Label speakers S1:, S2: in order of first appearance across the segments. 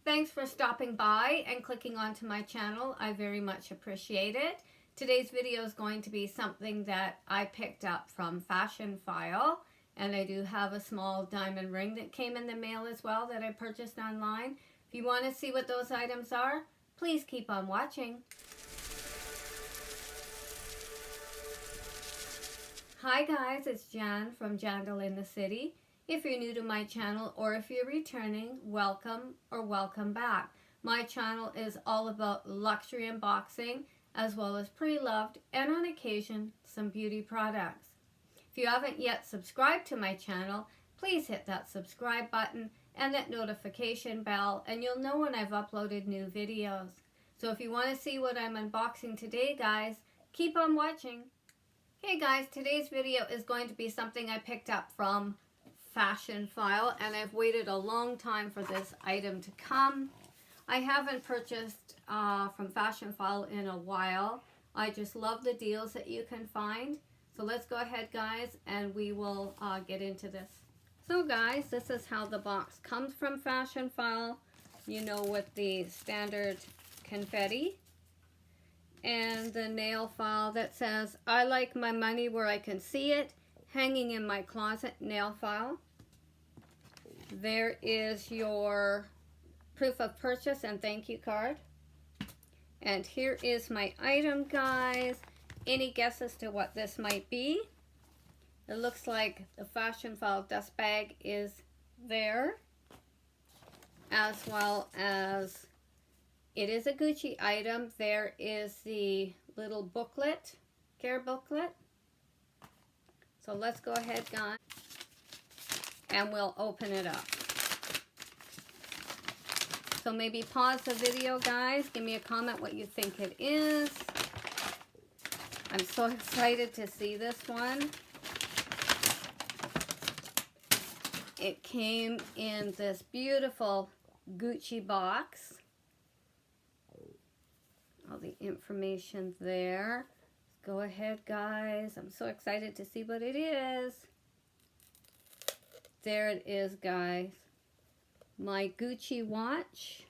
S1: Thanks for stopping by and clicking onto my channel. I very much appreciate it. Today's video is going to be something that I picked up from Fashion File, and I do have a small diamond ring that came in the mail as well that I purchased online. If you want to see what those items are, please keep on watching. Hi guys, it's Jan from Jandle in the City. If you're new to my channel or if you're returning, welcome or welcome back. My channel is all about luxury unboxing as well as pre-loved and on occasion some beauty products. If you haven't yet subscribed to my channel, please hit that subscribe button and that notification bell and you'll know when I've uploaded new videos. So if you want to see what I'm unboxing today, guys, keep on watching. Hey guys, today's video is going to be something I picked up from Fashion File, and I've waited a long time for this item to come. I haven't purchased from Fashion File in a while. I just love the deals that you can find. So let's go ahead, guys, and we will get into this. So guys, this is how the box comes from Fashion File. You know, with the standard confetti and the nail file that says, "I like my money where I can see it, hanging in my closet," nail file. There is your proof of purchase and thank you card. And here is my item, guys. Any guesses to what this might be? It looks like the Fashion File dust bag is there, as well as it is a Gucci item. There is the little booklet, care booklet. So let's go ahead, guys, and we'll open it up. So maybe pause the video, guys. Give me a comment what you think it is. I'm so excited to see this one. It came in this beautiful Gucci box. All the information there. Go ahead, guys. I'm so excited to see what it is. There it is, guys. My Gucci watch.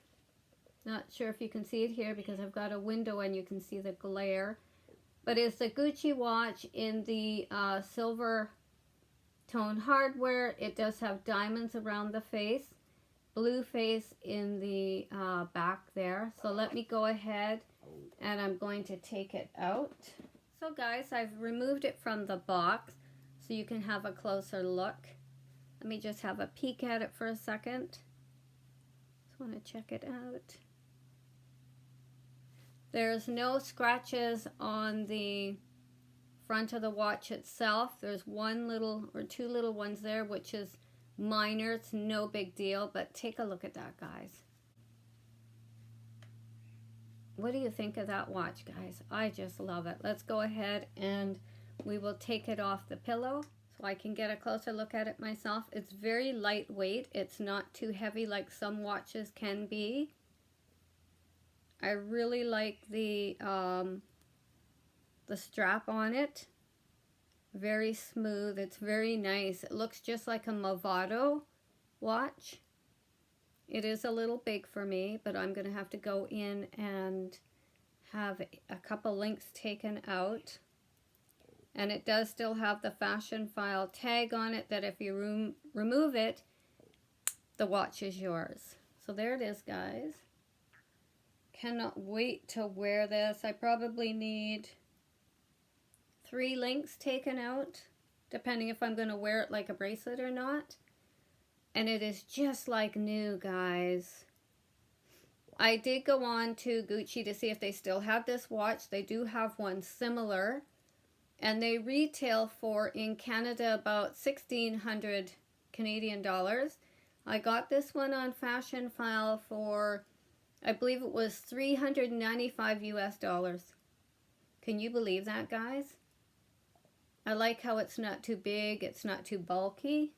S1: Not sure if you can see it here because I've got a window and you can see the glare. But it's the Gucci watch in the silver tone hardware. It does have diamonds around the face. Blue face in the back there. So let me go ahead and I'm going to take it out. So guys, I've removed it from the box so you can have a closer look. Let me just have a peek at it for a second. Just want to check it out. There's no scratches on the front of the watch itself. There's one little or two little ones there, which is minor. It's no big deal, but take a look at that, guys. What do you think of that watch, guys? I just love it. Let's go ahead and we will take it off the pillow so I can get a closer look at it myself. It's very lightweight. It's not too heavy like some watches can be. I really like the strap on it. Very smooth. It's very nice. It looks just like a Movado watch. It is a little big for me, but I'm going to have to go in and have a couple links taken out. And it does still have the Fashion File tag on it that if you remove it, the watch is yours. So there it is, guys. Cannot wait to wear this. I probably need 3 links taken out, depending if I'm going to wear it like a bracelet or not. And it is just like new, guys. I did go on to Gucci to see if they still have this watch. They do have one similar. And they retail for, in Canada, about 1,600 Canadian dollars. I got this one on Fashion File for, I believe it was $395 US. Can you believe that, guys? I like how it's not too big, it's not too bulky.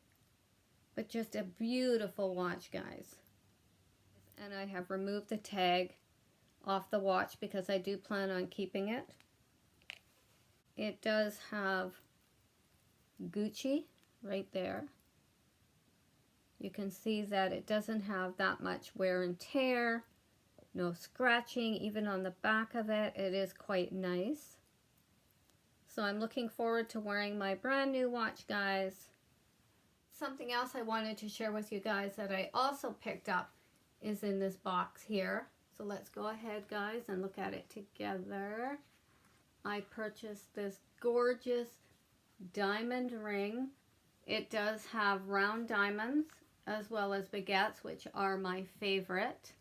S1: But just a beautiful watch, guys. And I have removed the tag off the watch because I do plan on keeping it. It does have Gucci right there. You can see that it doesn't have that much wear and tear, no scratching even on the back of it. It is quite nice. So I'm looking forward to wearing my brand new watch, guys. Something else I wanted to share with you guys that I also picked up is in this box here. So let's go ahead, guys, and look at it together. I purchased this gorgeous diamond ring. It does have round diamonds as well as baguettes, which are my favorite.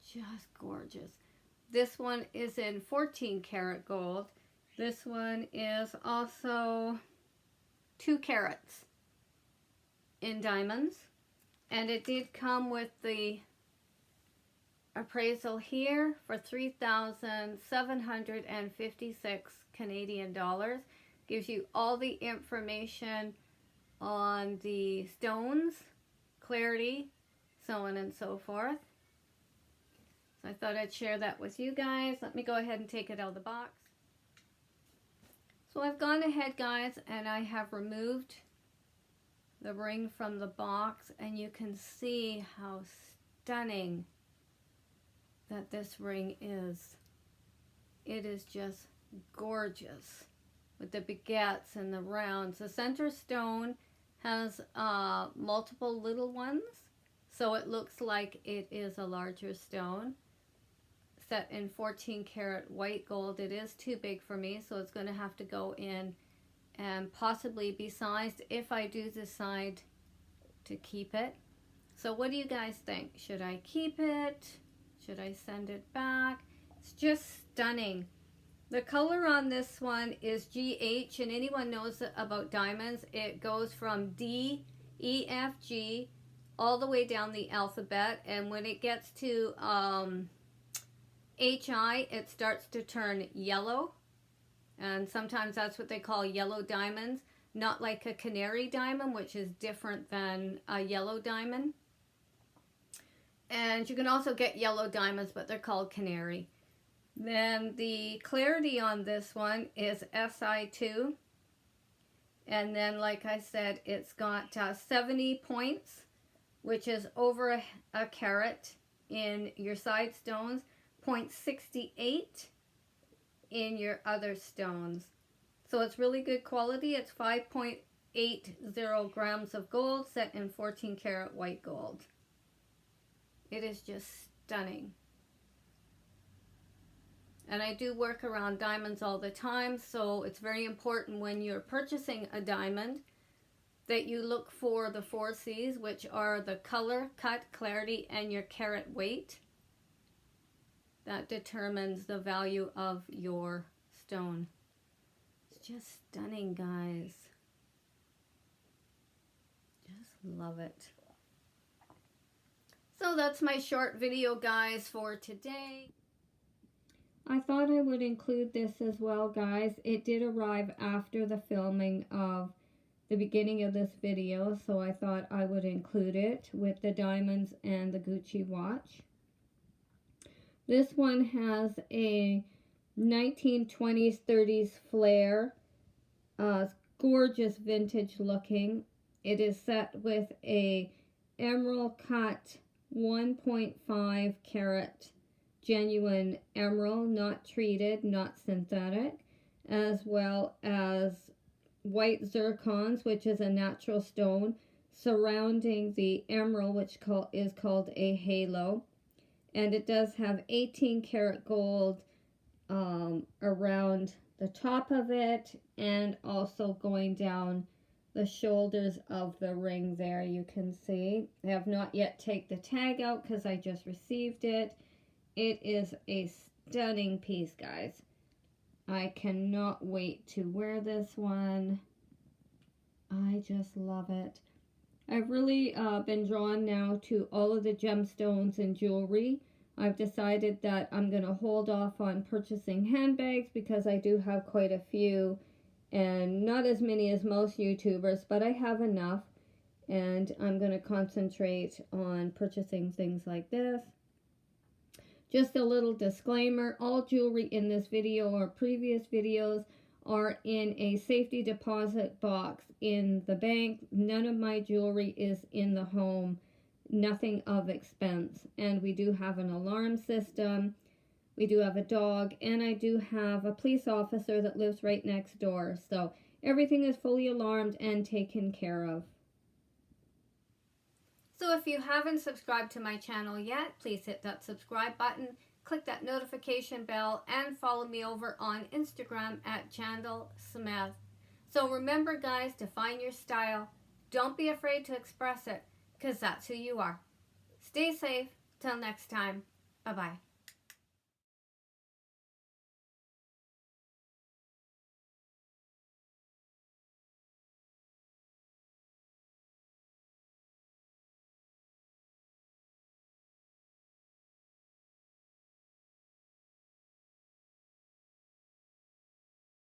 S1: Just gorgeous. This one is in 14 karat gold. This one is also 2 carats in diamonds. And it did come with the appraisal here for 3,756 Canadian dollars. Gives you all the information on the stones, clarity, so on and so forth. So I thought I'd share that with you guys. Let me go ahead and take it out of the box. So I've gone ahead, guys, and I have removed the ring from the box, and you can see how stunning that this ring is. It is just gorgeous with the baguettes and the rounds. The center stone has multiple little ones, so it looks like it is a larger stone. Set in 14 karat white gold. It is too big for me, so it's going to have to go in and possibly be sized if I do decide to keep it. So what do you guys think? Should I keep it? Should I send it back? It's just stunning. The color on this one is GH, and anyone knows about diamonds, it goes from D, E, F, G, all the way down the alphabet, and when it gets to HI, it starts to turn yellow, and sometimes that's what they call yellow diamonds, not like a canary diamond, which is different than a yellow diamond. And you can also get yellow diamonds, but they're called canary. Then the clarity on this one is SI2. And then, like I said, it's got 70 points, which is over a carat in your side stones, 0.68 in your other stones. So it's really good quality. It's 5.80 grams of gold set in 14 karat white gold. It is just stunning. And I do work around diamonds all the time, so it's very important when you're purchasing a diamond that you look for the 4 C's, which are the color, cut, clarity, and your carat weight. That determines the value of your stone. It's just stunning, guys. Just love it. So that's my short video, guys, for today. I thought I would include this as well, guys. It did arrive after the filming of the beginning of this video, so I thought I would include it with the diamonds and the Gucci watch. This one has a 1920s, 30s flare. Gorgeous vintage looking. It is set with a emerald cut 1.5 carat genuine emerald, not treated, not synthetic, as well as white zircons, which is a natural stone, surrounding the emerald, which is called a halo. And it does have 18 karat gold around the top of it, and also going down the shoulders of the ring there, you can see. I have not yet taken the tag out because I just received it. It is a stunning piece, guys. I cannot wait to wear this one. I just love it. I've really been drawn now to all of the gemstones and jewelry. I've decided that I'm going to hold off on purchasing handbags because I do have quite a few, and not as many as most YouTubers, but I have enough, and I'm going to concentrate on purchasing things like this. Just a little disclaimer, all jewelry in this video or previous videos are in a safety deposit box in the bank. None of my jewelry is in the home, nothing of expense. And we do have an alarm system. We do have a dog, and I do have a police officer that lives right next door. So everything is fully alarmed and taken care of. So if you haven't subscribed to my channel yet, please hit that subscribe button, click that notification bell, and follow me over on Instagram at Jandle Smith. So remember, guys, to find your style. Don't be afraid to express it, because that's who you are. Stay safe. Till next time. Bye-bye.